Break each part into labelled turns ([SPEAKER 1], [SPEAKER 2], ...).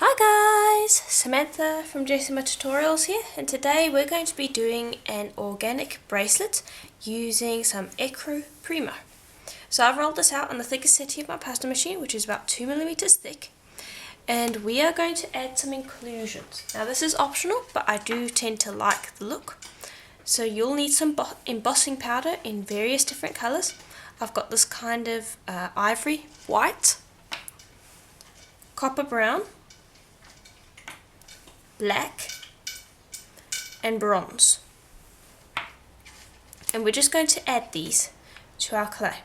[SPEAKER 1] Hi guys, Samantha from Jessama Tutorials here, and today we're going to be doing an organic bracelet using some Extruding. So I've rolled this out on the thickest setting of my pasta machine, which is about 2mm thick, and we are going to add some inclusions. Now this is optional, but I do tend to like the look. So you'll need some embossing powder in various different colours. I've got this kind of ivory white, copper brown, black and bronze, and we're just going to add these to our clay.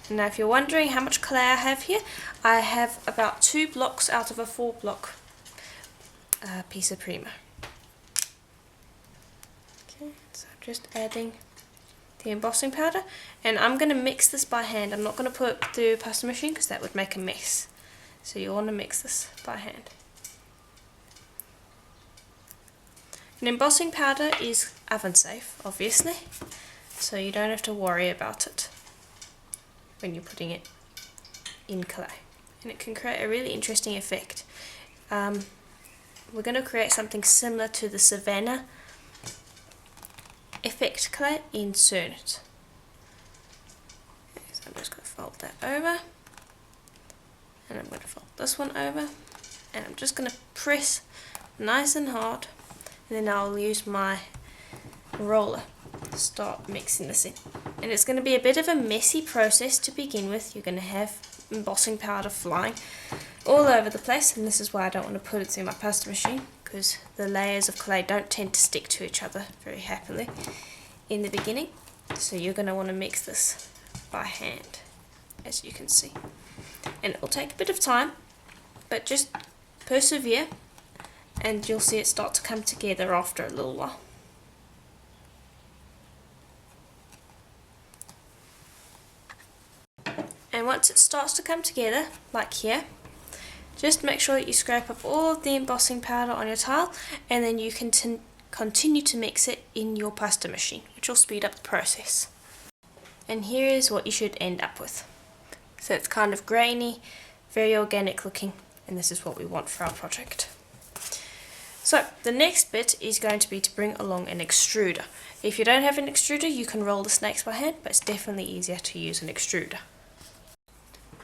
[SPEAKER 1] Now if you're wondering how much clay I have here, I have about 2 blocks out of a 4 block piece of Polymer. Okay, so I'm just adding the embossing powder, and I'm going to mix this by hand. I'm not going to put it through a pasta machine because that would make a mess. So you want to mix this by hand. An embossing powder is oven safe, obviously, so you don't have to worry about it when you're putting it in clay. And it can create a really interesting effect. We're going to create something similar to the Savannah effect clay in Cernit. Okay, so I'm just going to fold that over. And I'm going to fold this one over, and I'm just going to press nice and hard, and then I'll use my roller to start mixing this in. And it's going to be a bit of a messy process to begin with. You're going to have embossing powder flying all over the place, and this is why I don't want to put it through my pasta machine, because the layers of clay don't tend to stick to each other very happily in the beginning. So you're going to want to mix this by hand, as you can see. And it will take a bit of time, but just persevere and you'll see it start to come together after a little while. And once it starts to come together, like here, just make sure that you scrape up all of the embossing powder on your tile, and then you can continue to mix it in your pasta machine, which will speed up the process. And here is what you should end up with. So it's kind of grainy, very organic looking, and this is what we want for our project. So the next bit is going to be to bring along an extruder. If you don't have an extruder, you can roll the snakes by hand, but it's definitely easier to use an extruder.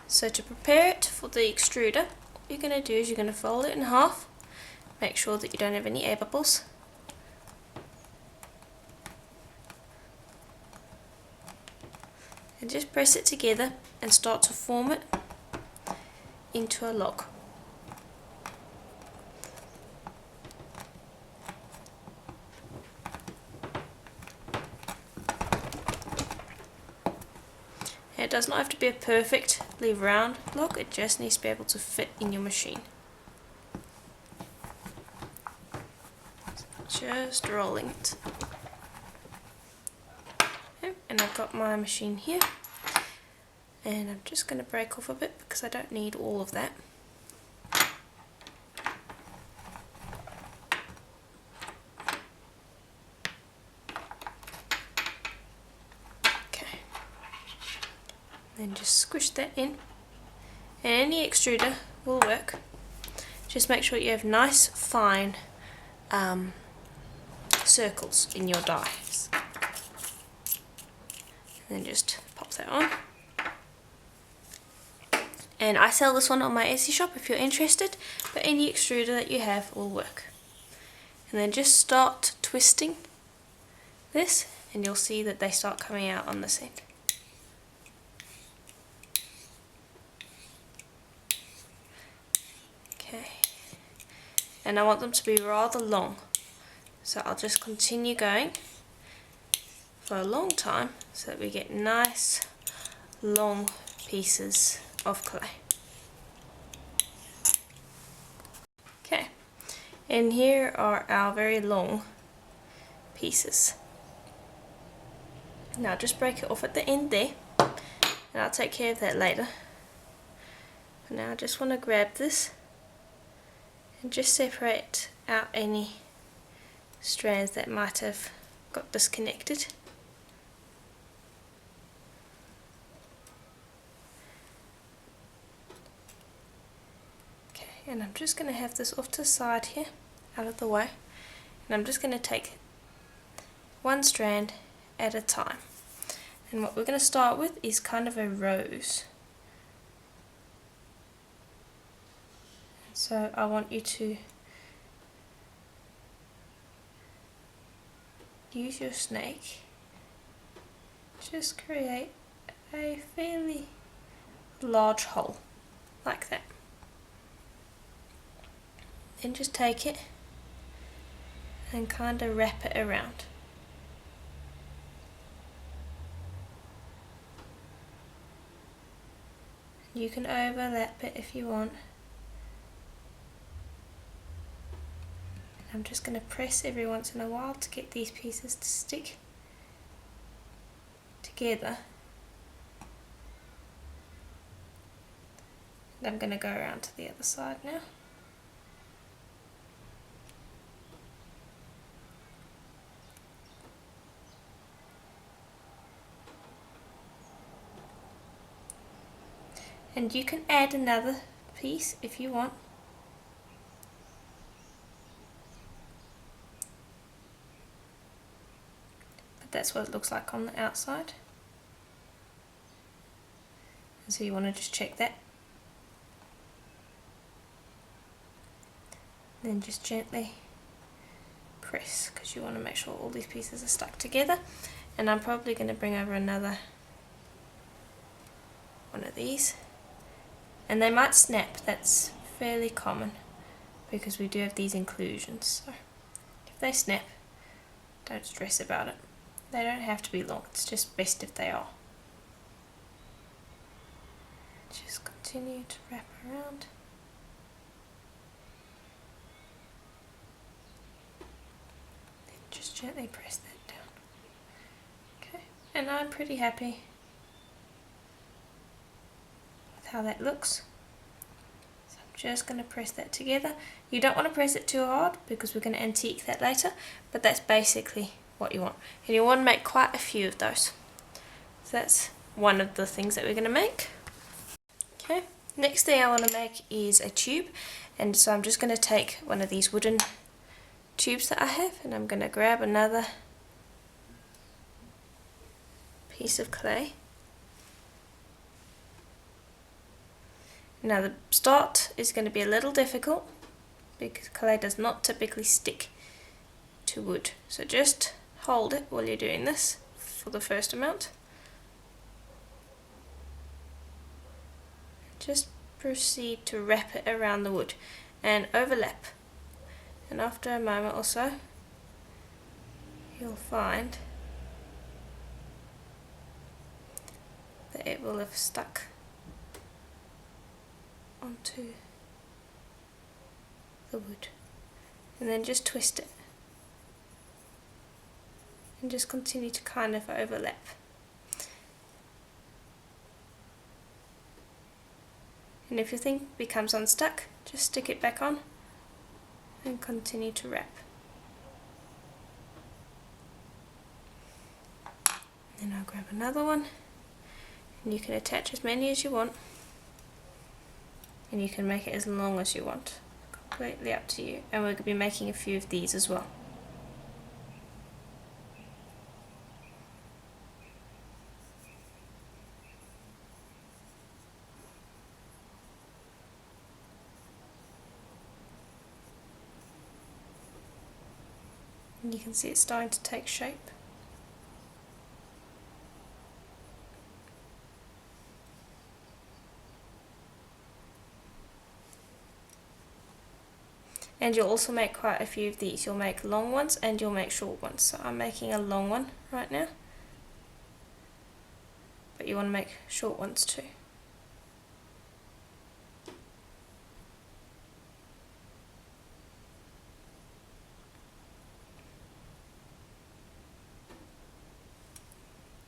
[SPEAKER 1] So to prepare it for the extruder, what you're going to do is you're going to fold it in half, make sure that you don't have any air bubbles. And just press it together and start to form it into a log. And it does not have to be a perfectly round log, it just needs to be able to fit in your machine. Just rolling it. And I've got my machine here, and I'm just going to break off a bit because I don't need all of that. Okay, then just squish that in, and any extruder will work. Just make sure you have nice fine circles in your dies. Then just pop that on. And I sell this one on my Etsy shop if you're interested, but any extruder that you have will work. And then just start twisting this, and you'll see that they start coming out on this end. Okay, and I want them to be rather long, so I'll just continue going for a long time so that we get nice long pieces of clay. Okay, and here are our very long pieces. Now just break it off at the end there, and I'll take care of that later. But now I just want to grab this and just separate out any strands that might have got disconnected. And I'm just going to have this off to the side here, out of the way, and I'm just going to take one strand at a time. And what we're going to start with is kind of a rose. So I want you to use your snake, just create a fairly large hole, like that. Then just take it and kind of wrap it around. You can overlap it if you want. I'm just going to press every once in a while to get these pieces to stick together. And I'm going to go around to the other side now. And you can add another piece if you want. But that's what it looks like on the outside. And so you want to just check that. Then just gently press, because you want to make sure all these pieces are stuck together. And I'm probably going to bring over another one of these. And they might snap, that's fairly common because we do have these inclusions. So if they snap, don't stress about it. They don't have to be long, it's just best if they are. Just continue to wrap around. Then just gently press that down. Okay, and I'm pretty happy how that looks. So I'm just going to press that together. You don't want to press it too hard because we're going to antique that later, but that's basically what you want. And you want to make quite a few of those. So that's one of the things that we're going to make. Okay, next thing I want to make is a tube, and so I'm just going to take one of these wooden tubes that I have, and I'm going to grab another piece of clay. Now the start is going to be a little difficult because clay does not typically stick to wood. So just hold it while you're doing this for the first amount. Just proceed to wrap it around the wood and overlap. And after a moment or so, you'll find that it will have stuck onto the wood, and then just twist it and just continue to kind of overlap. And if your thing becomes unstuck, just stick it back on and continue to wrap. Then I'll grab another one, and you can attach as many as you want. And you can make it as long as you want, completely up to you. And we're going to be making a few of these as well. And you can see it's starting to take shape. And you'll also make quite a few of these. You'll make long ones and you'll make short ones. So I'm making a long one right now. But you want to make short ones too.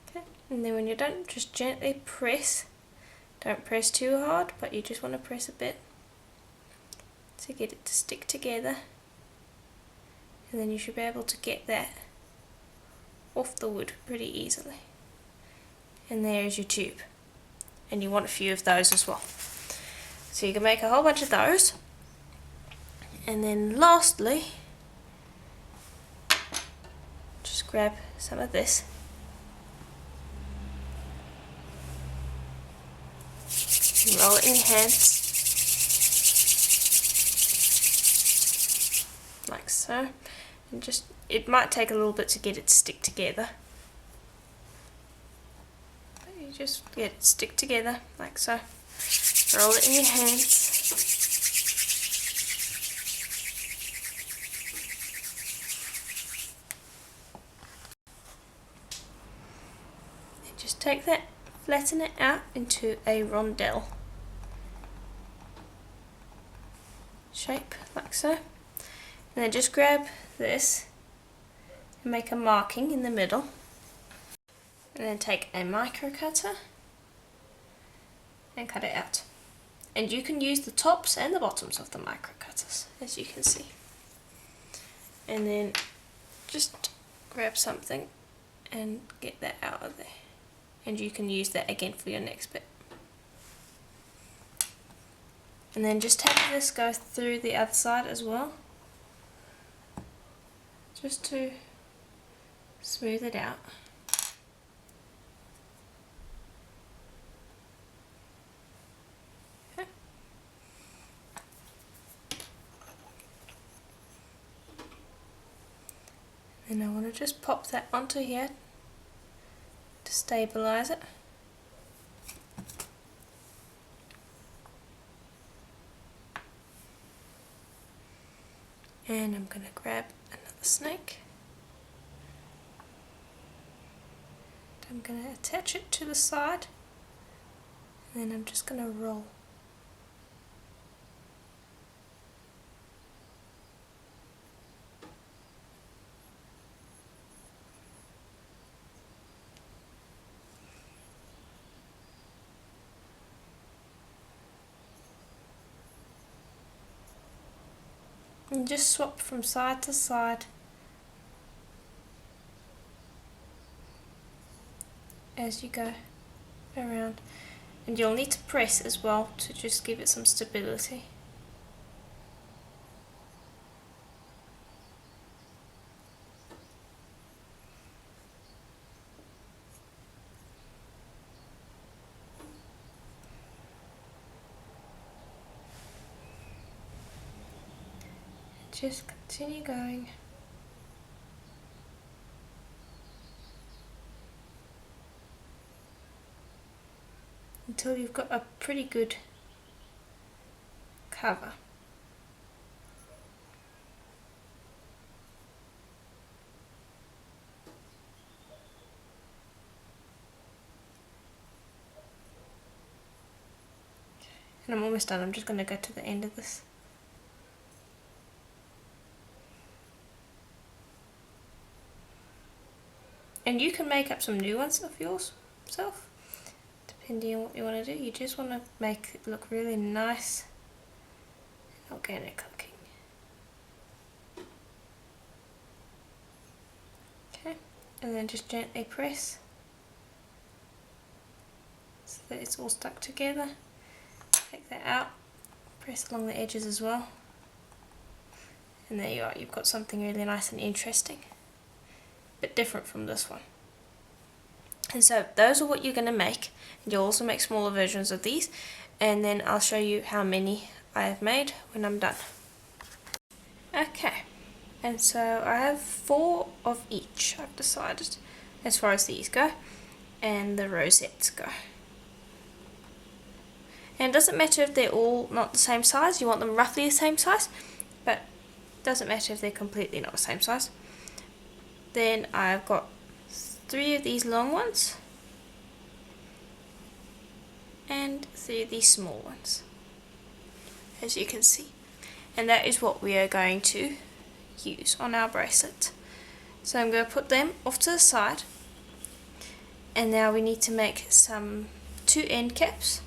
[SPEAKER 1] Okay, and then when you're done, just gently press. Don't press too hard, but you just want to press a bit to get it to stick together, and then you should be able to get that off the wood pretty easily. And there is your tube, and you want a few of those as well. So you can make a whole bunch of those, And then lastly, just grab some of this and roll it in your hands like so, and just, it might take a little bit to get it to stick together. You just get it to stick together like so. Roll it in your hands. And just take that, flatten it out into a rondelle shape like so. And then just grab this and make a marking in the middle. And then take a micro cutter and cut it out. And you can use the tops and the bottoms of the micro cutters, as you can see. And then just grab something and get that out of there. And you can use that again for your next bit. And then just have this go through the other side as well, just to smooth it out. Okay. And I want to just pop that onto here to stabilize it. And I'm going to grab another snake. I'm going to attach it to the side, and then I'm just going to roll. And just swap from side to side as you go around. And you'll need to press as well to just give it some stability. Just continue going. Until you've got a pretty good cover. And I'm almost done. I'm just going to go to the end of this. And you can make up some new ones of yourself, depending on what you want to do. You just want to make it look really nice and organic looking. Okay, and then just gently press so that it's all stuck together. Take that out, press along the edges as well. And there you are, you've got something really nice and interesting. Bit different from this one. And so those are what you're going to make. And you'll also make smaller versions of these, and then I'll show you how many I have made when I'm done. Okay, and so I have 4 of each, I've decided, as far as these go, and the rosettes go. And it doesn't matter if they're all not the same size, you want them roughly the same size, but it doesn't matter if they're completely not the same size. Then I've got 3 of these long ones and 3 of these small ones, as you can see. And that is what we are going to use on our bracelet. So I'm going to put them off to the side, and now we need to make some 2 end caps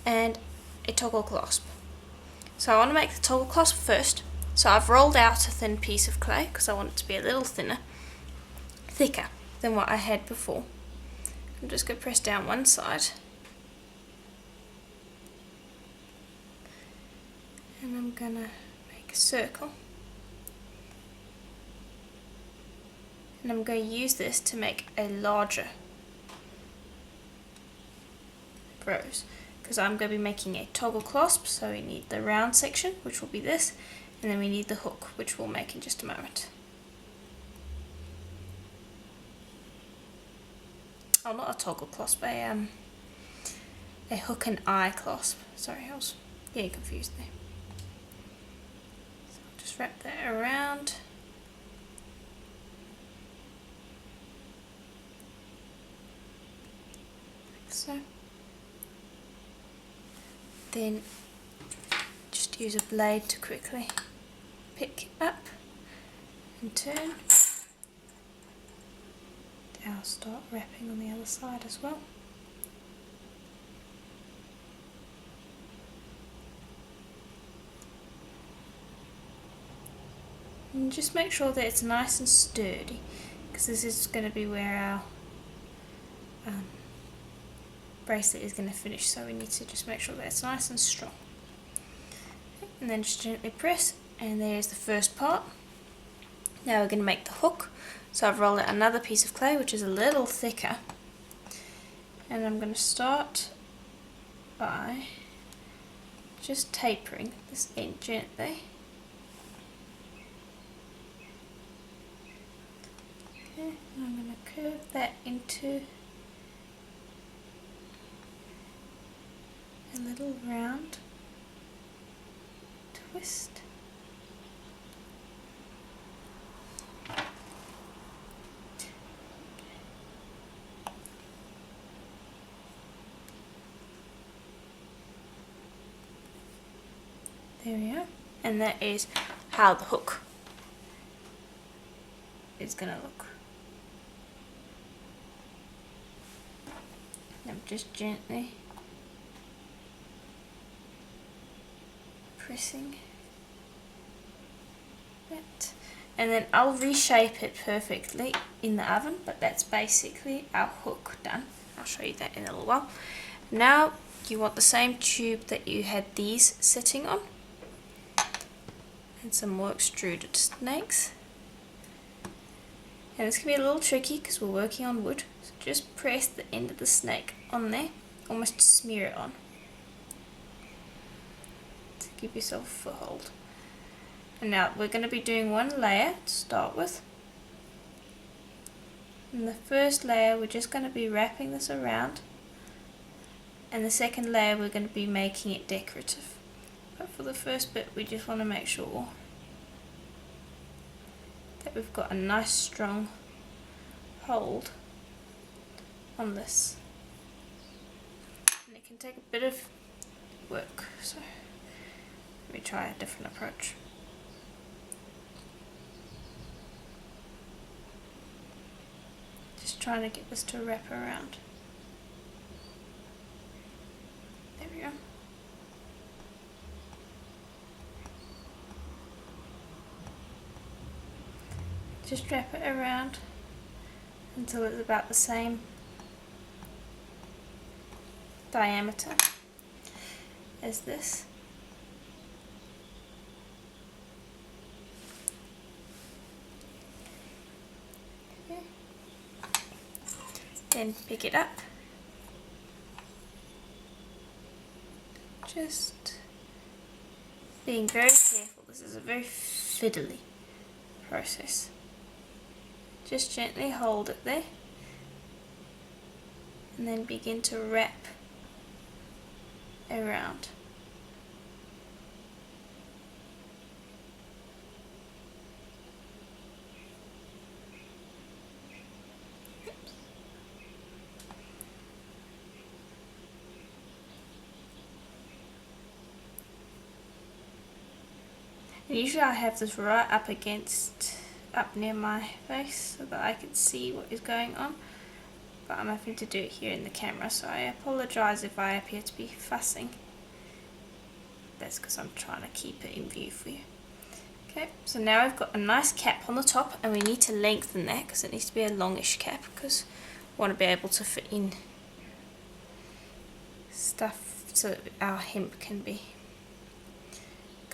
[SPEAKER 1] and a toggle clasp. So I want to make the toggle clasp first. So I've rolled out a thin piece of clay because I want it to be a little thicker than what I had before. I'm just going to press down one side and I'm gonna make a circle, and I'm going to use this to make a larger rose, because I'm going to be making a toggle clasp. So we need the round section, which will be this, and then we need the hook, which we'll make in just a moment. Oh, not a toggle clasp, a hook and eye clasp. Sorry, I was getting confused there. So I'll just wrap that around. Like so. Then just use a blade to quickly pick up and turn. I'll start wrapping on the other side as well. And just make sure that it's nice and sturdy, because this is going to be where our bracelet is going to finish, so we need to just make sure that it's nice and strong. And then just gently press, and there's the first part. Now we're going to make the hook. So I've rolled out another piece of clay, which is a little thicker, and I'm going to start by just tapering this end gently. Okay, and I'm going to curve that into a little round twist. There we are, and that is how the hook is going to look. I'm just gently pressing that, and then I'll reshape it perfectly in the oven, but that's basically our hook done. I'll show you that in a little while. Now you want the same tube that you had these sitting on, and some more extruded snakes. And it's going to be a little tricky because we're working on wood, so just press the end of the snake on there, almost smear it on to give yourself a foothold. And now we're going to be doing one layer to start with. In the first layer we're just going to be wrapping this around, and the second layer we're going to be making it decorative. But for the first bit we just want to make sure that we've got a nice strong hold on this. And it can take a bit of work, so let me try a different approach. Just trying to get this to wrap around. There we go. Just wrap it around until it's about the same diameter as this. Okay. Then pick it up. Just being very careful. This is a very fiddly process. Just gently hold it there, and then begin to wrap around. And usually I have this right up near my face so that I can see what is going on, but I'm having to do it here in the camera, so I apologise if I appear to be fussing. That's because I'm trying to keep it in view for you. Okay, so now we've got a nice cap on the top, and we need to lengthen that because it needs to be a longish cap, because we want to be able to fit in stuff so that our hemp can be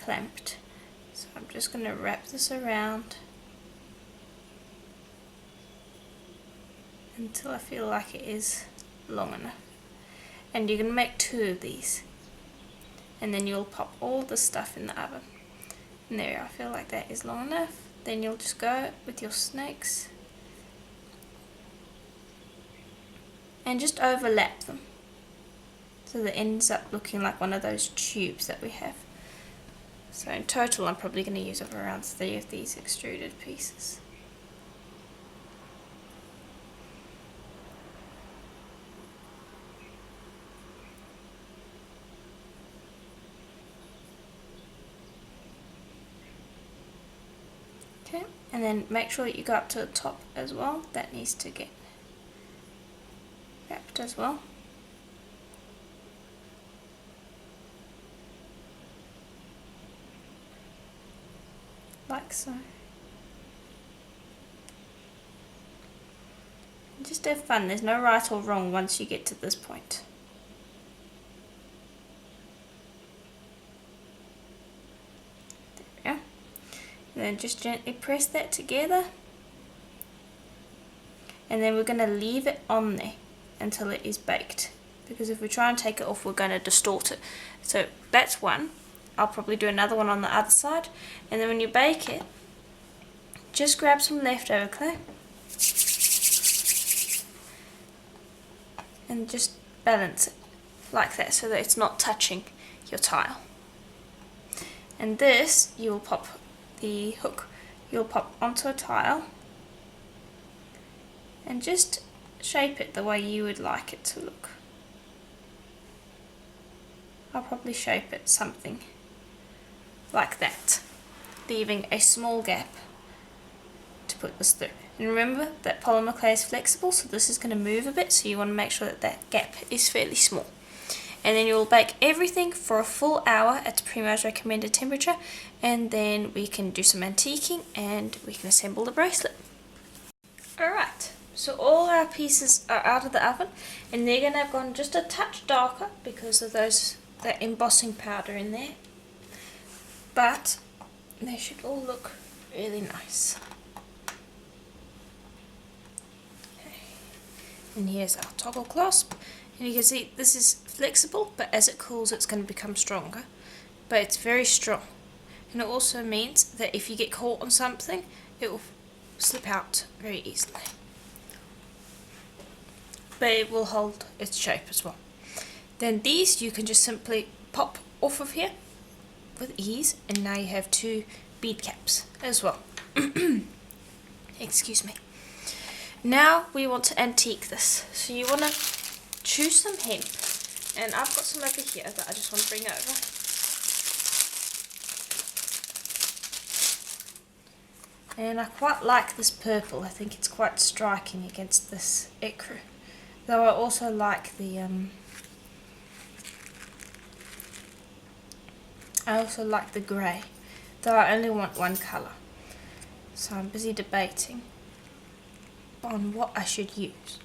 [SPEAKER 1] clamped. So I'm just going to wrap this around until I feel like it is long enough. And you're going to make 2 of these. And then you'll pop all the stuff in the oven. And there, I feel like that is long enough. Then you'll just go with your snakes and just overlap them so that it ends up looking like one of those tubes that we have. So in total I'm probably going to use up around 3 of these extruded pieces. Okay, and then make sure that you go up to the top as well. That needs to get wrapped as well. Like so. And just have fun, there's no right or wrong once you get to this point. There we go. And then just gently press that together. And then we're going to leave it on there until it is baked. Because if we try and take it off, we're going to distort it. So that's one. I'll probably do another one on the other side. And then when you bake it, just grab some leftover clay and just balance it like that so that it's not touching your tile. And this, you'll pop the hook, you'll pop onto a tile and just shape it the way you would like it to look. I'll probably shape it something like that, leaving a small gap to put this through. And remember that polymer clay is flexible, so this is going to move a bit, so you want to make sure that that gap is fairly small. And then you'll bake everything for a full hour at Primar's recommended temperature, and then we can do some antiquing and we can assemble the bracelet. Alright, so all our pieces are out of the oven, and they're going to have gone just a touch darker because of that embossing powder in there. But they should all look really nice. Okay. And here's our toggle clasp. And you can see this is flexible, but as it cools it's going to become stronger. But it's very strong. And it also means that if you get caught on something, it will slip out very easily. But it will hold its shape as well. Then these you can just simply pop off of here with ease, and now you have 2 bead caps as well. Excuse me. Now we want to antique this, so you want to choose some hemp, and I've got some over here that I just want to bring over. And I quite like this purple. I think it's quite striking against this ecru, though I also like the grey, though I only want one colour. So I'm busy debating on what I should use.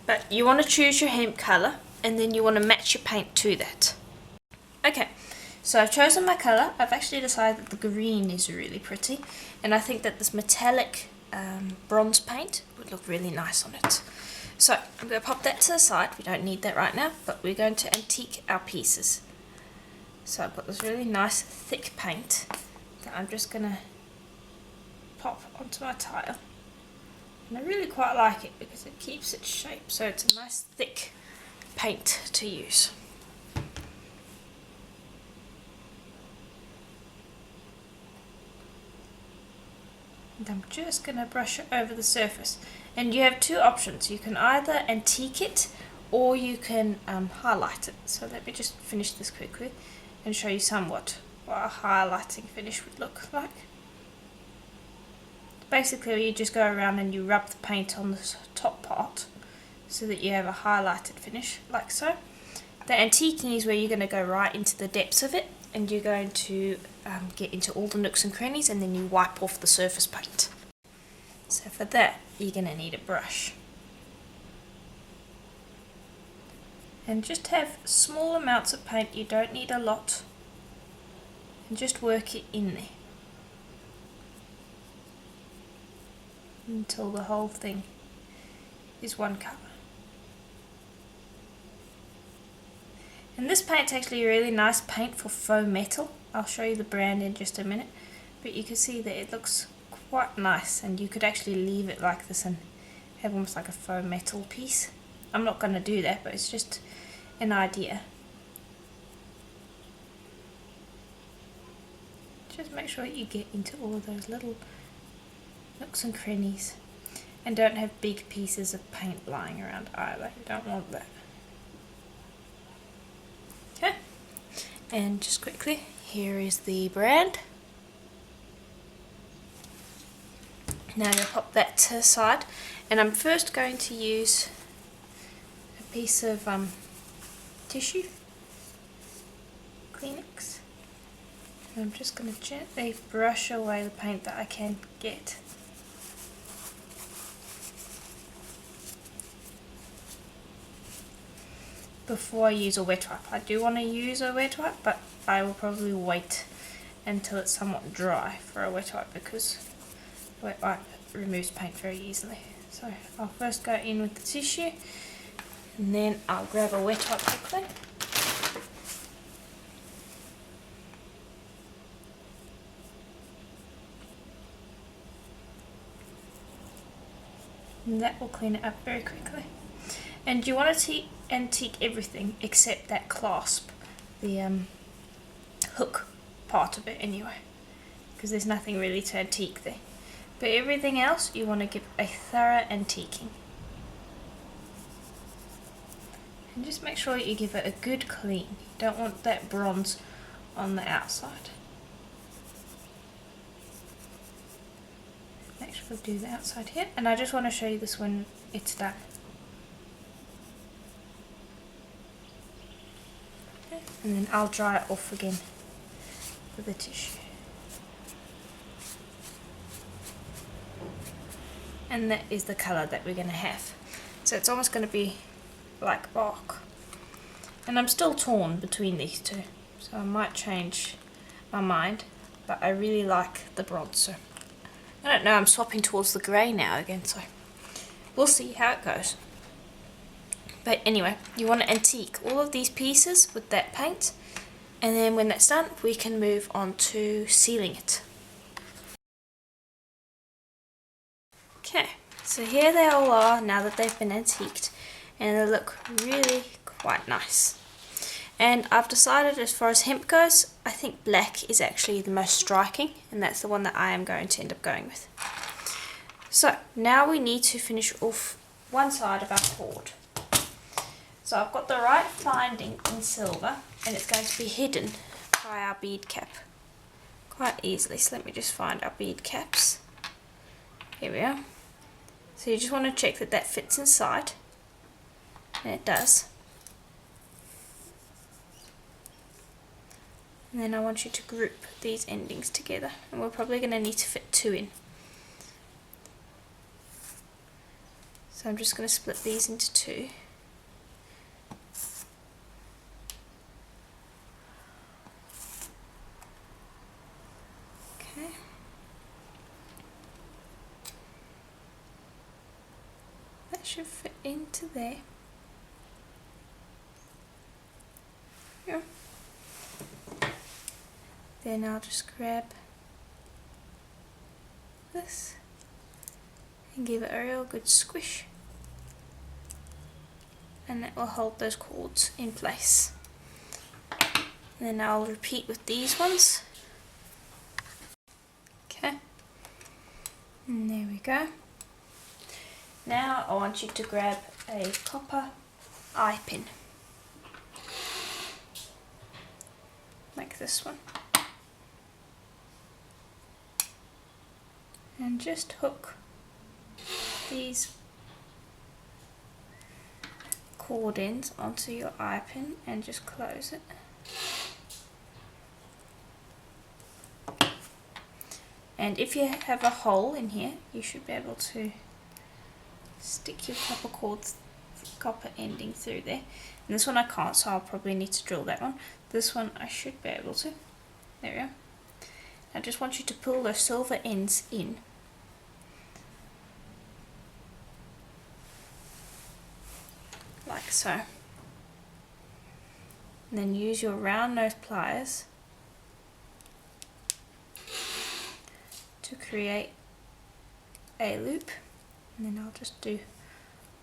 [SPEAKER 1] But you want to choose your hemp colour, and then you want to match your paint to that. Okay, so I've chosen my colour. I've actually decided that the green is really pretty, and I think that this metallic bronze paint would look really nice on it. So I'm going to pop that to the side. We don't need that right now, but we're going to antique our pieces. So I've got this really nice thick paint that I'm just going to pop onto my tile. And I really quite like it because it keeps its shape, so it's a nice thick paint to use. And I'm just going to brush it over the surface. And you have 2 options. You can either antique it or you can highlight it. So let me just finish this quickly and show you somewhat what a highlighting finish would look like. Basically you just go around and you rub the paint on the top part so that you have a highlighted finish, like so. The antiquing is where you're going to go right into the depths of it, and you're going to get into all the nooks and crannies, and then you wipe off the surface paint. So for that you're going to need a brush. And just have small amounts of paint, you don't need a lot. And just work it in there until the whole thing is one colour. And this paint's actually a really nice paint for faux metal. I'll show you the brand in just a minute, but you can see that it looks quite nice, and you could actually leave it like this and have almost like a faux metal piece. I'm not going to do that, but it's just an idea. Just make sure you get into all of those little nooks and crannies, and don't have big pieces of paint lying around either. You don't want that. Okay, and just quickly, here is the brand. Now I'm going to pop that to the side, and I'm first going to use a piece of tissue, Kleenex. And I'm just going to gently brush away the paint that I can get. Before I use a wet wipe. I do want to use a wet wipe, but I will probably wait until it's somewhat dry for a wet wipe, because a wet wipe removes paint very easily. So I'll first go in with the tissue, and then I'll grab a wet wipe quickly. And that will clean it up very quickly. And you want to antique everything except that clasp, the hook part of it anyway, because there's nothing really to antique there. But everything else you want to give a thorough antiquing. And just make sure you give it a good clean. You don't want that bronze on the outside. Make sure to do the outside here, and I just want to show you this when it's done. Okay. And then I'll dry it off again with the tissue. And that is the colour that we're going to have. So it's almost going to be like bark. And I'm still torn between these two, so I might change my mind, but I really like the bronze, so I don't know, I'm swapping towards the grey now again, so we'll see how it goes. But anyway, you want to antique all of these pieces with that paint, and then when that's done we can move on to sealing it. Okay, so here they all are now that they've been antiqued, and they look really quite nice. And I've decided, as far as hemp goes, I think black is actually the most striking, and that's the one that I am going to end up going with. So now we need to finish off one side of our cord. So I've got the right finding in silver, and it's going to be hidden by our bead cap quite easily. So let me just find our bead caps. Here we are. So you just want to check that that fits inside, and it does. And then I want you to group these endings together, and we're probably going to need to fit 2 in. So I'm just going to split these into 2. Okay. That should fit into there. Yeah. Then I'll just grab this and give it a real good squish, and that will hold those cords in place. And then I'll repeat with these ones. Okay, and there we go. Now I want you to grab a copper eye pin, like this one. And just hook these cord ends onto your eye pin and just close it. And if you have a hole in here, you should be able to stick your copper cord copper ending through there. And this one I can't, so I'll probably need to drill that one. This one I should be able to. There we go. I just want you to pull those silver ends in. Like so. And then use your round nose pliers to create a loop. And then I'll just do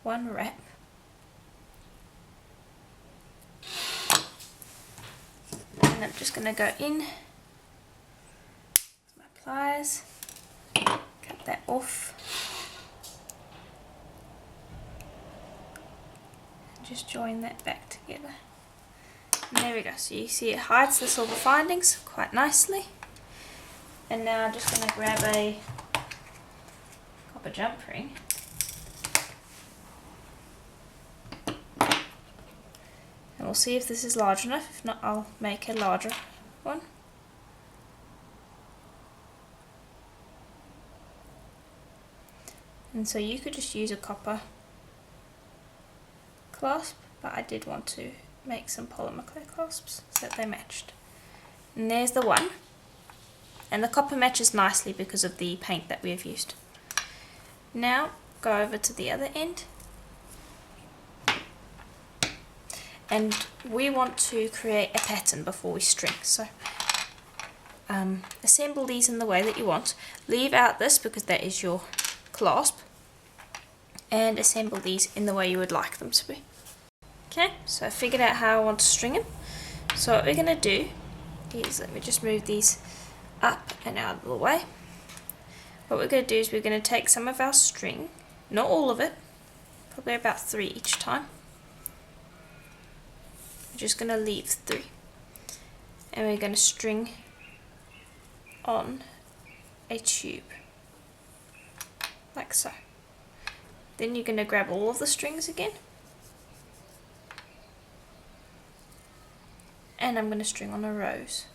[SPEAKER 1] one wrap. And I'm just going to go in with my pliers, cut that off, and just join that back together. And there we go, so you see it hides the silver findings quite nicely. And now I'm just going to grab a copper jump ring. And we'll see if this is large enough. If not, I'll make a larger one. And so you could just use a copper clasp, but I did want to make some polymer clay clasps so that they matched. And there's the one. And the copper matches nicely because of the paint that we have used. Now go over to the other end. And we want to create a pattern before we string. So assemble these in the way that you want. Leave out this because that is your clasp. And assemble these in the way you would like them to be. Okay, so I figured out how I want to string them. So what we're going to do is, let me just move these up and out of the way. What we're going to do is we're going to take some of our string, not all of it, probably about 3 each time. We're just going to leave 3. And we're going to string on a tube, like so. Then you're going to grab all of the strings again. And I'm going to string on a rose.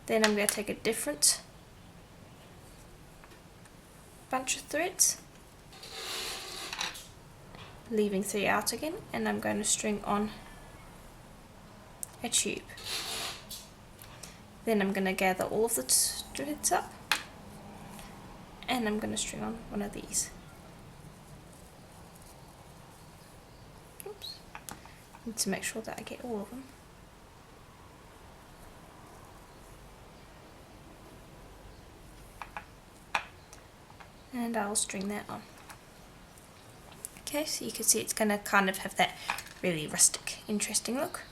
[SPEAKER 1] Then I'm going to take a different bunch of threads, leaving 3 out again, and I'm going to string on a tube. Then I'm going to gather all of the threads up, and I'm going to string on one of these. Oops. Need to make sure that I get all of them. And I'll string that on. Okay, so you can see it's going to kind of have that really rustic, interesting look.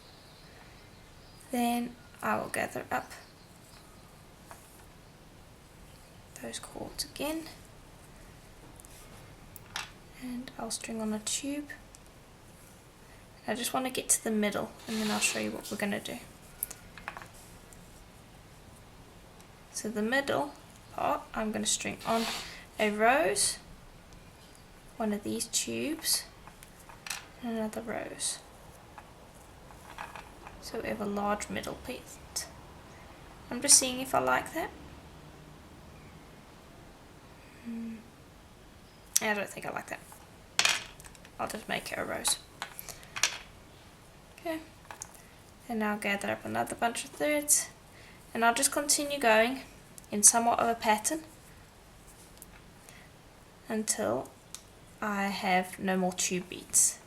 [SPEAKER 1] Then I will gather up those cords again, and I'll string on a tube. I just want to get to the middle, and then I'll show you what we're going to do. So the middle part, I'm going to string on a rose, one of these tubes, and another rose. So we have a large middle piece. I'm just seeing if I like that. I don't think I like that. I'll just make it a rose. Okay. And I'll gather up another bunch of threads, and I'll just continue going in somewhat of a pattern until I have no more tube beads.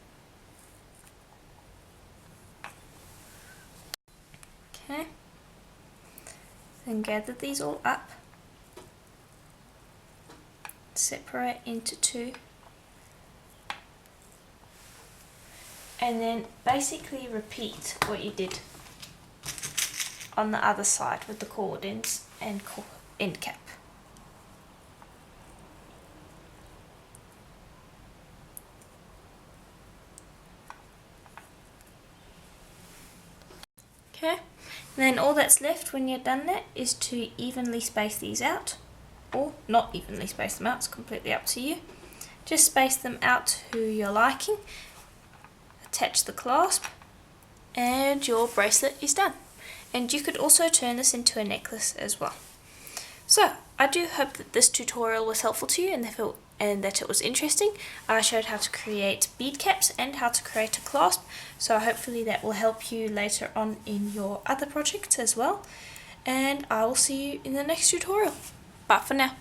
[SPEAKER 1] Okay, then gather these all up, separate into 2, and then basically repeat what you did on the other side with the cord ends and end cap. Okay, and then all that's left when you're done that is to evenly space these out, or not evenly space them out, it's completely up to you. Just space them out to your liking, attach the clasp, and your bracelet is done. And you could also turn this into a necklace as well. So, I do hope that this tutorial was helpful to you, and and that it was interesting. I showed how to create bead caps and how to create a clasp, so hopefully that will help you later on in your other projects as well. And I will see you in the next tutorial. Bye for now.